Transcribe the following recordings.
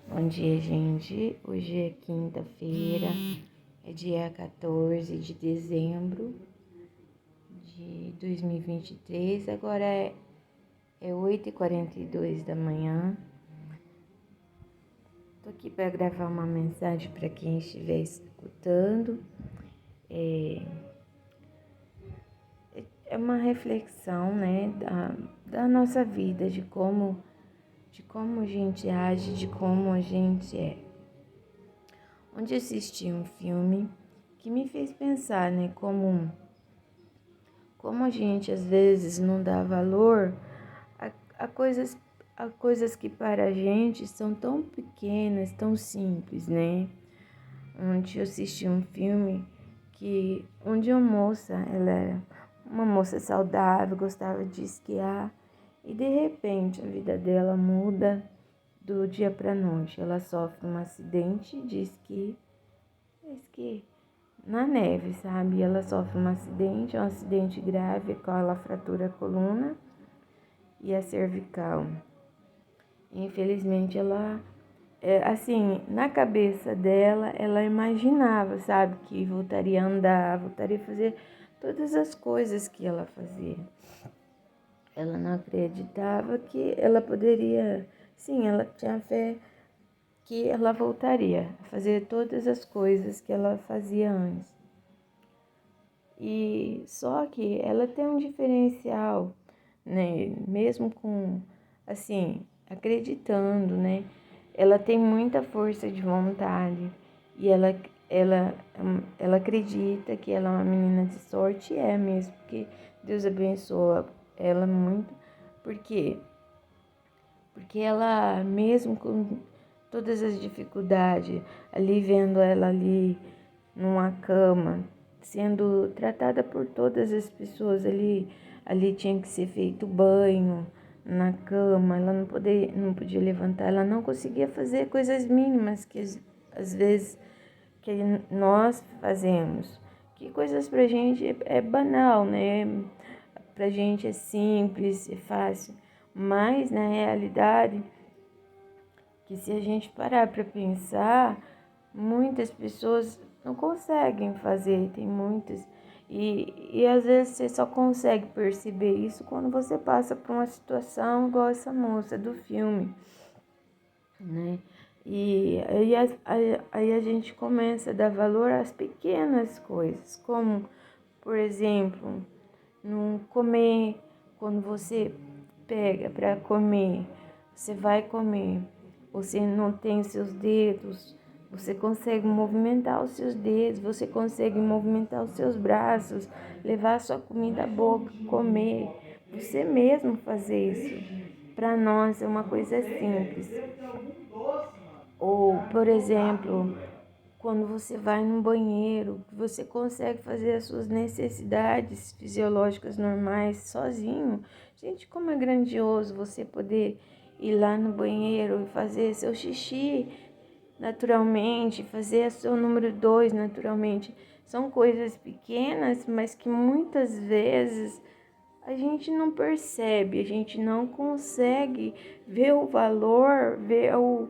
Bom dia, gente. Hoje é quinta-feira, é dia 14 de dezembro de 2023. Agora é 8h42 da manhã. Tô aqui para gravar uma mensagem para quem estiver escutando. É uma reflexão, né, da nossa vida, de como a gente age, de como a gente é. Onde assisti um filme que me fez pensar, né, como a gente às vezes não dá valor a coisas que para a gente são tão pequenas, tão simples, né? Onde eu assisti um filme onde uma moça, ela era uma moça saudável, gostava de esquiar e de repente a vida dela muda do dia para noite. Ela sofre um acidente de esqui na neve, sabe? Ela sofre um acidente grave, com ela fratura a coluna e a cervical. Infelizmente, assim, na cabeça dela, ela imaginava, sabe, que voltaria a andar, voltaria a fazer todas as coisas que ela fazia. Ela não acreditava que ela poderia, sim, ela tinha fé que ela voltaria a fazer todas as coisas que ela fazia antes. E só que ela tem um diferencial, né? Mesmo com, assim, acreditando, né? Ela tem muita força de vontade e ela, ela acredita que ela é uma menina de sorte, é mesmo, porque Deus abençoa ela muito. Por quê? Porque ela, mesmo com todas as dificuldades, ali vendo ela ali numa cama, sendo tratada por todas as pessoas ali tinha que ser feito banho na cama, ela não podia levantar, ela não conseguia fazer coisas mínimas que às vezes que nós fazemos, que coisas pra gente é banal, né? Pra gente é simples, é fácil, mas na realidade que se a gente parar para pensar, muitas pessoas não conseguem fazer, tem muitas. E às vezes você só consegue perceber isso quando você passa por uma situação igual essa moça do filme, né? E aí a gente começa a dar valor às pequenas coisas, como, por exemplo, não comer, quando você pega para comer, você vai comer, você não tem os seus dedos, você consegue movimentar os seus dedos, você consegue movimentar os seus braços, levar a sua comida à boca, comer, você mesmo fazer isso. Para nós é uma coisa simples. Ou, por exemplo, quando você vai no banheiro, você consegue fazer as suas necessidades fisiológicas normais sozinho. Gente, como é grandioso você poder ir lá no banheiro e fazer seu xixi naturalmente, fazer o seu número 2 naturalmente. São coisas pequenas, mas que muitas vezes a gente não percebe, a gente não consegue ver o valor, ver o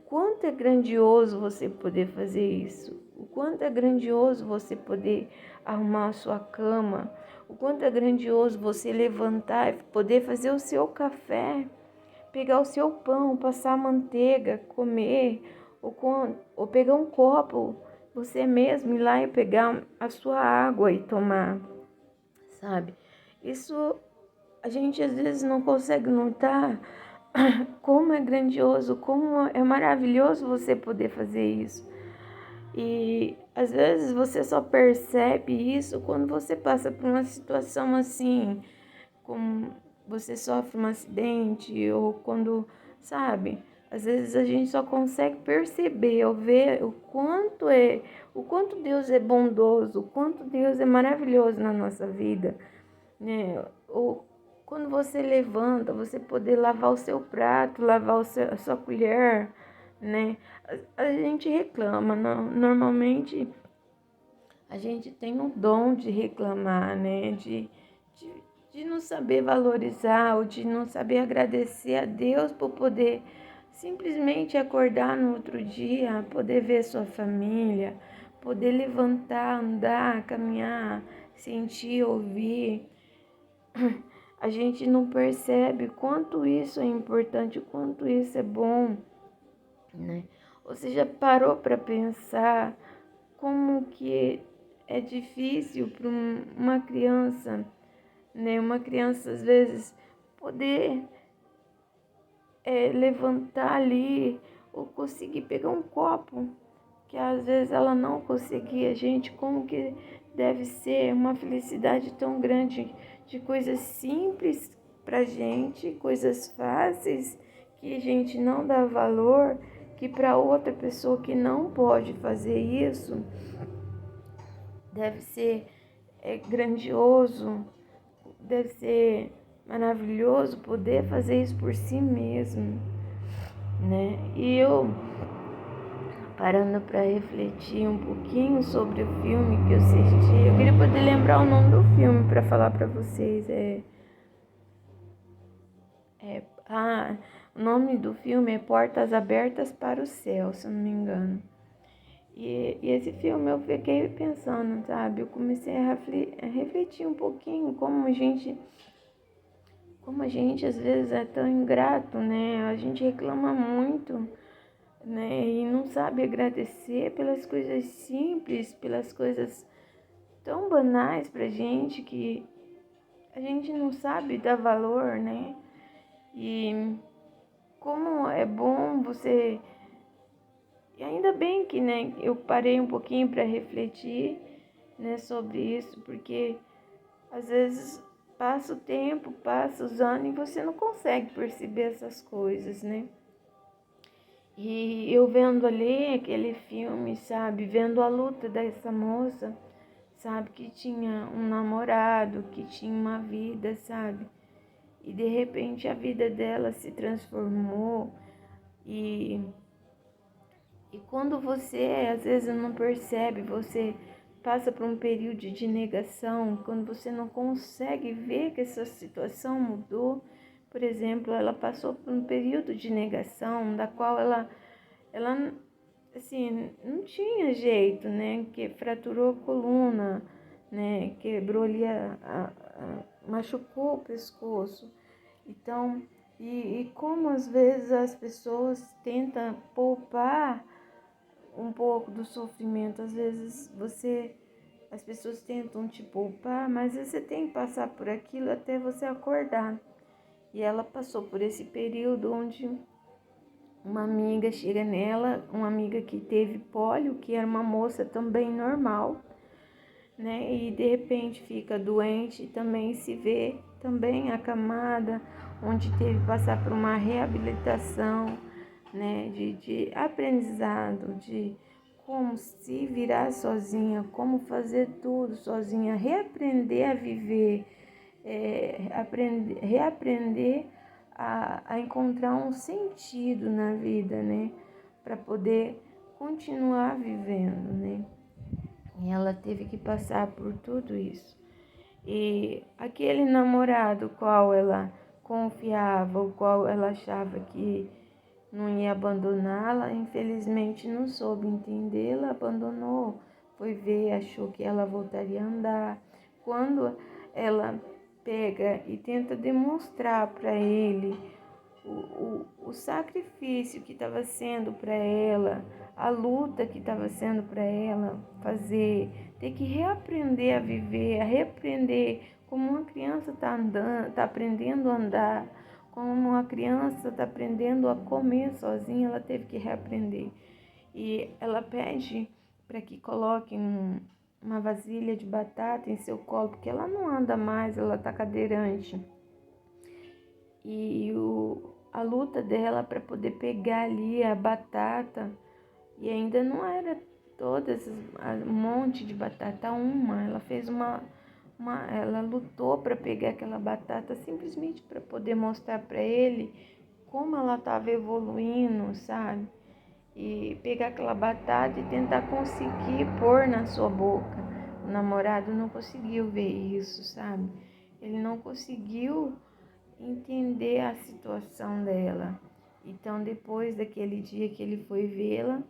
quanto é grandioso você poder fazer isso, o quanto é grandioso você poder arrumar a sua cama, o quanto é grandioso você levantar e poder fazer o seu café, pegar o seu pão, passar manteiga, comer, ou pegar um copo, você mesmo ir lá e pegar a sua água e tomar, sabe? Isso a gente às vezes não consegue notar como é grandioso, como é maravilhoso você poder fazer isso. E às vezes você só percebe isso quando você passa por uma situação assim, como você sofre um acidente ou quando, sabe? Às vezes a gente só consegue perceber ou ver o quanto Deus é bondoso, o quanto Deus é maravilhoso na nossa vida, né? Ou quando você levanta, você poder lavar o seu prato, lavar a sua colher, né? A gente reclama, normalmente a gente tem o dom de reclamar, né? De, de não saber valorizar ou de não saber agradecer a Deus por poder, simplesmente acordar no outro dia, poder ver sua família, poder levantar, andar, caminhar, sentir, ouvir. A gente não percebe quanto isso é importante, quanto isso é bom, né? Você já parou para pensar como que é difícil para uma criança, né? Uma criança às vezes poder levantar ali ou conseguir pegar um copo, que às vezes ela não conseguia. Gente, como que deve ser uma felicidade tão grande de coisas simples pra gente, coisas fáceis que a gente não dá valor, que para outra pessoa que não pode fazer isso, deve ser grandioso, deve ser maravilhoso poder fazer isso por si mesmo, né? E eu parando para refletir um pouquinho sobre o filme que eu assisti, eu queria poder lembrar o nome do filme para falar para vocês. O nome do filme é Portas Abertas para o Céu, se eu não me engano. E esse filme eu fiquei pensando, sabe? Eu comecei a refletir um pouquinho como a gente às vezes é tão ingrato, né? A gente reclama muito, né? E não sabe agradecer pelas coisas simples, pelas coisas tão banais pra gente que a gente não sabe dar valor, né? E como é bom você. E ainda bem que, né, eu parei um pouquinho para refletir, né, sobre isso, porque às vezes passa o tempo, passa os anos e você não consegue perceber essas coisas, né? E eu vendo ali aquele filme, sabe, vendo a luta dessa moça, sabe, que tinha um namorado, que tinha uma vida, sabe, e de repente a vida dela se transformou e, e quando você às vezes não percebe, você passa por um período de negação, quando você não consegue ver que essa situação mudou. Por exemplo, ela passou por um período de negação, da qual ela assim, não tinha jeito, né? Que fraturou a coluna, né? Quebrou ali, machucou o pescoço. Então, e como às vezes as pessoas tentam poupar um pouco do sofrimento, às vezes as pessoas tentam te poupar, mas você tem que passar por aquilo até você acordar. E ela passou por esse período onde uma amiga chega nela, uma amiga que teve pólio, que era uma moça também normal, né? E de repente fica doente, também se vê também acamada, onde teve que passar por uma reabilitação, né? De aprendizado, de como se virar sozinha, como fazer tudo sozinha, reaprender a viver, reaprender a encontrar um sentido na vida, né? Para poder continuar vivendo, né? E ela teve que passar por tudo isso. E aquele namorado qual ela confiava, o qual ela achava que não ia abandoná-la, infelizmente não soube entendê-la, abandonou. Foi ver, achou que ela voltaria a andar. Quando ela pega e tenta demonstrar para ele o sacrifício que estava sendo para ela, a luta que estava sendo para ela fazer, ter que reaprender a viver, a reaprender como uma criança está andando, está aprendendo a andar, como uma criança está aprendendo a comer sozinha, ela teve que reaprender. E ela pede para que coloque uma vasilha de batata em seu colo, porque ela não anda mais, ela está cadeirante. E a luta dela para poder pegar ali a batata, e ainda não era todas, um monte de batata, ela fez ela lutou para pegar aquela batata simplesmente para poder mostrar para ele como ela estava evoluindo, sabe? E pegar aquela batata e tentar conseguir pôr na sua boca. O namorado não conseguiu ver isso, sabe? Ele não conseguiu entender a situação dela. Então, depois daquele dia que ele foi vê-la,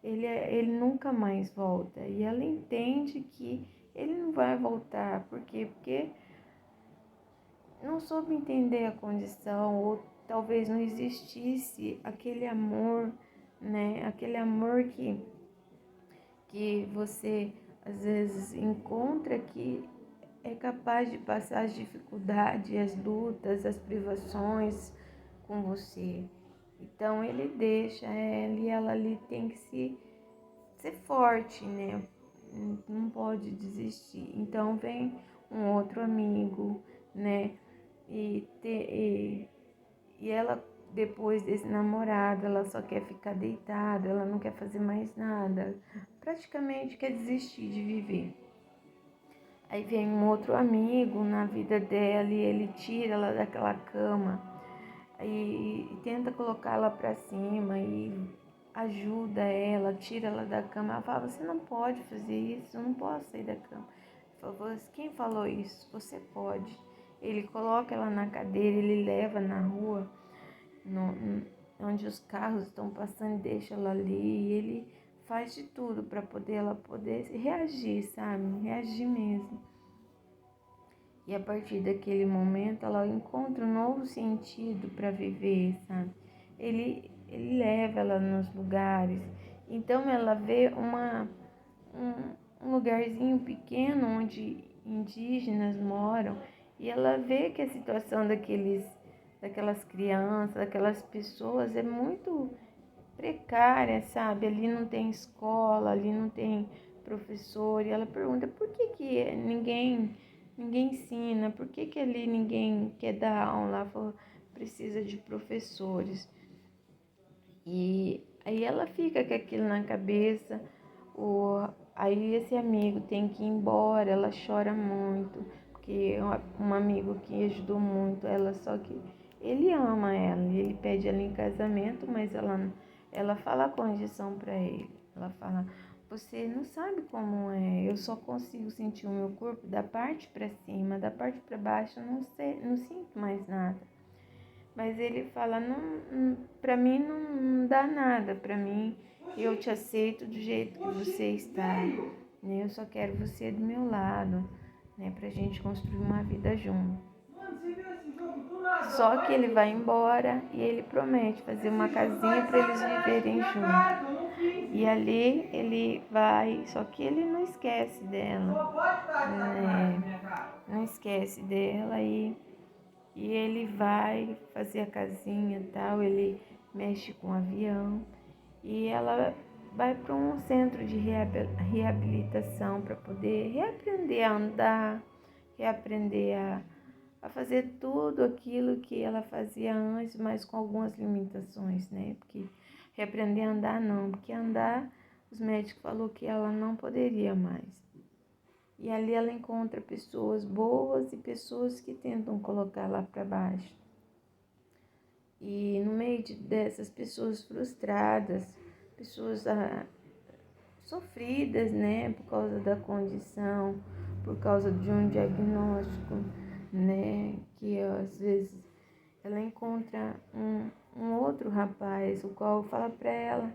ele nunca mais volta. E ela entende que ele não vai voltar. Por quê? Porque não soube entender a condição, ou talvez não existisse aquele amor, né? Aquele amor que você às vezes encontra, que é capaz de passar as dificuldades, as lutas, as privações com você. Então ele deixa ela e ela ali tem que ser forte, né? Não pode desistir. Então vem um outro amigo, né? E ela, depois desse namorado, ela só quer ficar deitada, ela não quer fazer mais nada. Praticamente quer desistir de viver. Aí vem um outro amigo na vida dela e ele tira ela daquela cama e tenta colocá-la para cima e ajuda ela, tira ela da cama. Ela fala, você não pode fazer isso, eu não posso sair da cama. Ele falou, quem falou isso? Você pode. Ele coloca ela na cadeira, ele leva na rua, onde os carros estão passando, e deixa ela ali. E ele faz de tudo para ela poder reagir, sabe? Reagir mesmo. E a partir daquele momento ela encontra um novo sentido para viver, sabe? Ele leva ela nos lugares. Então ela vê um lugarzinho pequeno onde indígenas moram e ela vê que a situação daquelas crianças, daquelas pessoas é muito precária, sabe? Ali não tem escola, ali não tem professor. E ela pergunta por que ninguém ensina, por que ali ninguém quer dar aula? Ela falou, precisa de professores. E aí ela fica com aquilo na cabeça. Aí esse amigo tem que ir embora, ela chora muito, porque um amigo que ajudou muito ela, só que ele ama ela, ele pede ela em casamento, mas ela fala a condição para ele. Ela fala, você não sabe como é, eu só consigo sentir o meu corpo da parte para cima, da parte para baixo eu não sinto mais nada. Mas ele fala, para mim não dá nada, para mim eu te aceito do jeito que você está, né? Eu só quero você do meu lado, né? Pra gente construir uma vida junto. Só que ele vai embora e ele promete fazer uma casinha para eles viverem juntos. E ali ele vai, só que ele não esquece dela, né? Não esquece dela e ele vai fazer a casinha e tal, ele mexe com o avião e ela vai para um centro de reabilitação para poder reaprender a andar, reaprender a fazer tudo aquilo que ela fazia antes, mas com algumas limitações, né? Porque reaprender a andar não, porque andar os médicos falaram que ela não poderia mais. E ali ela encontra pessoas boas e pessoas que tentam colocar lá para baixo. E no meio dessas pessoas frustradas, pessoas sofridas, né, por causa da condição, por causa de um diagnóstico, né, que às vezes ela encontra um outro rapaz, o qual fala para ela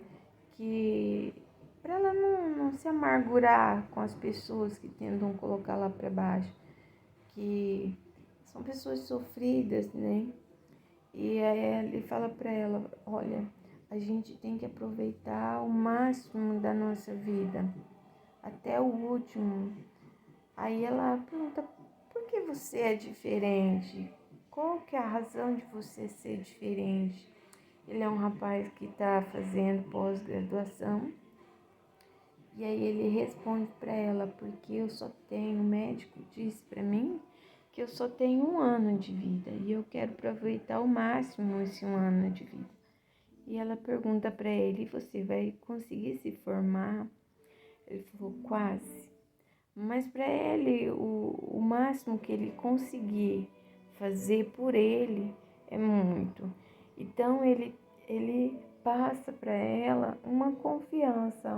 que para ela não se amargurar com as pessoas que tentam colocar lá para baixo, que são pessoas sofridas, né? E aí ele fala para ela, olha, a gente tem que aproveitar o máximo da nossa vida, até o último. Aí ela pergunta, por que você é diferente? Qual que é a razão de você ser diferente? Ele é um rapaz que está fazendo pós-graduação. E aí ele responde para ela, porque eu só tenho, o médico disse para mim que eu só tenho 1 ano de vida e eu quero aproveitar ao máximo esse 1 ano de vida. E ela pergunta para ele, você vai conseguir se formar? Ele falou, quase. Mas para ele, o máximo que ele conseguir fazer por ele é muito. Então ele passa para ela uma confiança,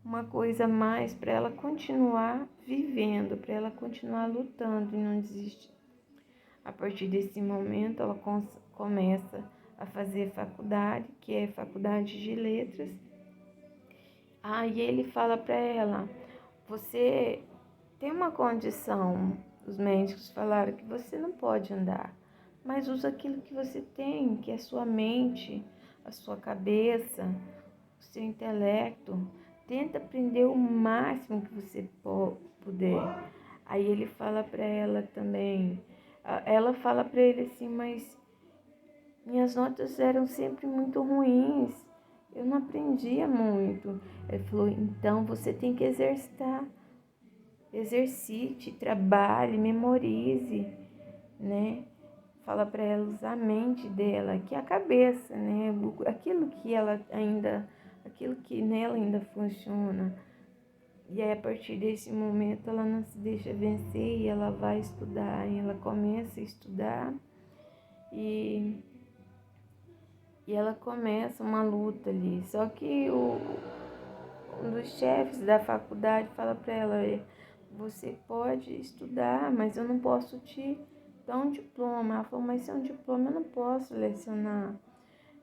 uma coisa a mais para ela continuar vivendo, para ela continuar lutando e não desistir. A partir desse momento, ela começa a fazer faculdade, que é faculdade de letras. Aí ele fala para ela: você tem uma condição, os médicos falaram que você não pode andar, mas usa aquilo que você tem, que é sua mente, a sua cabeça, o seu intelecto. Tenta aprender o máximo que você puder. Aí ele fala para ela também, ela fala para ele assim: mas minhas notas eram sempre muito ruins, eu não aprendia muito. Ele falou: então você tem que exercitar, exercite, trabalhe, memorize, né? Fala para ela usar a mente dela, que é a cabeça, né? Aquilo que nela ainda funciona. E aí, a partir desse momento, ela não se deixa vencer e ela vai estudar. E ela começa a estudar e ela começa uma luta ali. Só que um dos chefes da faculdade fala para ela: você pode estudar, mas eu não posso te dar um diploma. Ela falou: mas se é um diploma eu não posso lecionar.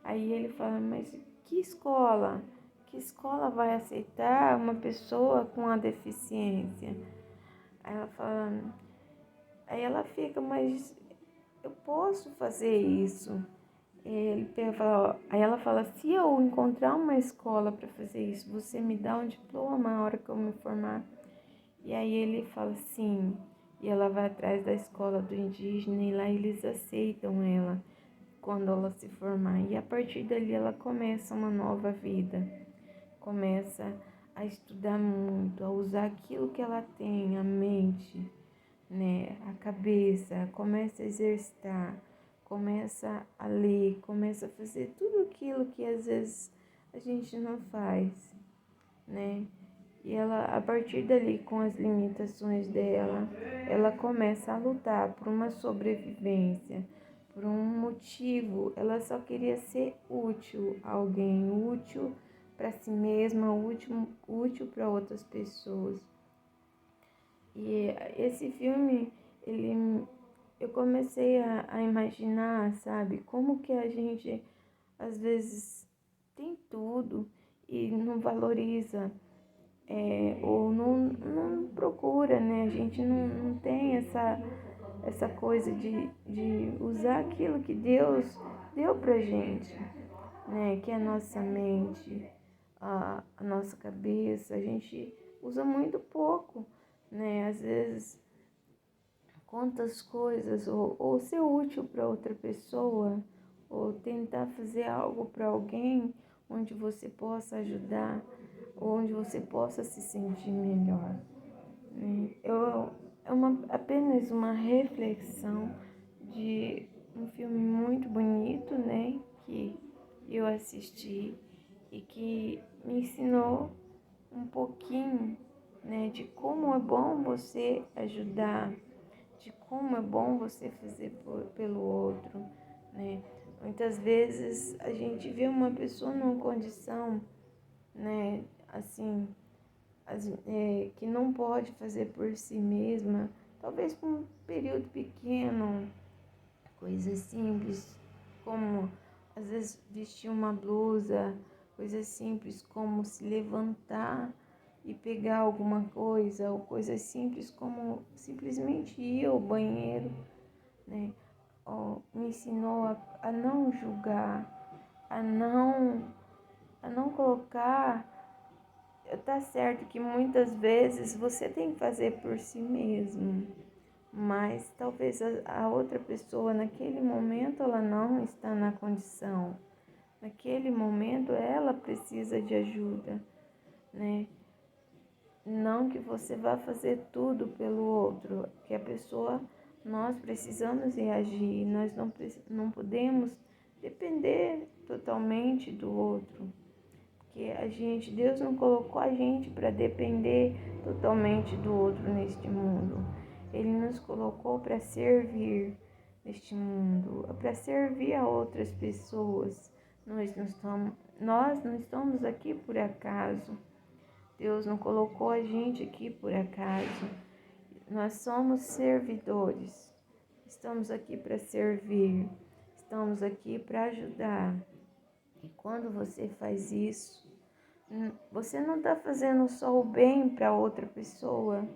Aí ele fala: mas que escola? Que escola vai aceitar uma pessoa com a deficiência? Aí ela fala, aí ela fica: mas eu posso fazer isso. Ele pega e fala, ó, aí ela fala: se eu encontrar uma escola para fazer isso, você me dá um diploma na hora que eu me formar? E aí ele fala sim. E ela vai atrás da escola do indígena e lá eles aceitam ela quando ela se formar. E a partir dali ela começa uma nova vida. Começa a estudar muito, a usar aquilo que ela tem, a mente, né, a cabeça, começa a exercitar, começa a ler, começa a fazer tudo aquilo que às vezes a gente não faz, né? E ela, a partir dali, com as limitações dela, ela começa a lutar por uma sobrevivência, por um motivo. Ela só queria ser útil a alguém, útil para si mesma, útil para outras pessoas. E esse filme, eu comecei a imaginar, sabe, como que a gente às vezes tem tudo e não valoriza, ou não procura, né? A gente não tem essa coisa de usar aquilo que Deus deu pra gente, né? Que é a nossa mente, a nossa cabeça. A gente usa muito pouco, né? Às vezes, quantas coisas, ou ser útil para outra pessoa, ou tentar fazer algo para alguém onde você possa ajudar, onde você possa se sentir melhor, né? Apenas uma reflexão de um filme muito bonito, né? Que eu assisti e que me ensinou um pouquinho, né? De como é bom você ajudar, de como é bom você fazer pelo outro, né? Muitas vezes a gente vê uma pessoa numa condição, né, assim, que não pode fazer por si mesma, talvez por um período pequeno, coisas simples, como às vezes vestir uma blusa, coisas simples como se levantar e pegar alguma coisa, ou coisas simples como simplesmente ir ao banheiro, né? Me ensinou a não julgar, a não colocar. Tá certo que muitas vezes você tem que fazer por si mesmo, mas talvez a outra pessoa naquele momento ela não está na condição. Naquele momento ela precisa de ajuda, né? Não que você vá fazer tudo pelo outro, que a pessoa, nós precisamos reagir, nós não podemos depender totalmente do outro. Porque Deus não colocou a gente para depender totalmente do outro neste mundo. Ele nos colocou para servir neste mundo, para servir a outras pessoas. Nós não estamos aqui por acaso. Deus não colocou a gente aqui por acaso. Nós somos servidores. Estamos aqui para servir. estamos aqui para ajudar. E quando você faz isso, você não está fazendo só o bem para outra pessoa,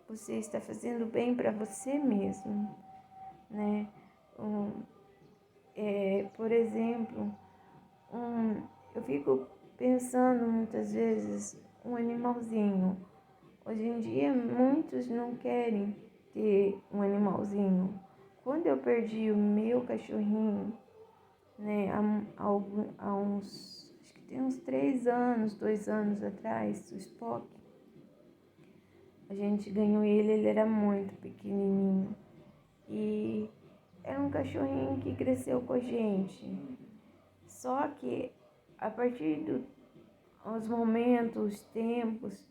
você está fazendo bem para você mesmo, né? Por exemplo, eu fico pensando muitas vezes um animalzinho. Hoje em dia, muitos não querem ter um animalzinho. Quando eu perdi o meu cachorrinho, né, há uns, acho que tem uns 3 anos, 2 anos atrás, o Spock, a gente ganhou ele era muito pequenininho. E era um cachorrinho que cresceu com a gente. Só que a partir dos momentos, tempos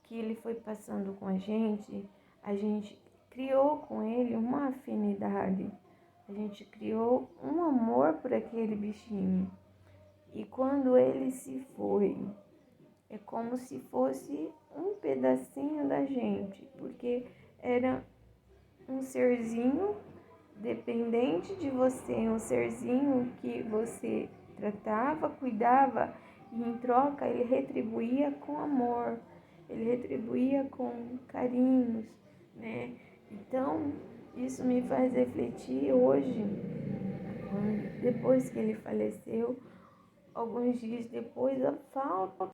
que ele foi passando com a gente criou com ele uma afinidade. A gente criou um amor por aquele bichinho. E quando ele se foi, é como se fosse um pedacinho da gente, porque era um serzinho dependente de você, um serzinho que você tratava, cuidava e em troca ele retribuía com amor, ele retribuía com carinhos, né? Então, isso me faz refletir hoje, depois que ele faleceu, alguns dias depois, a falta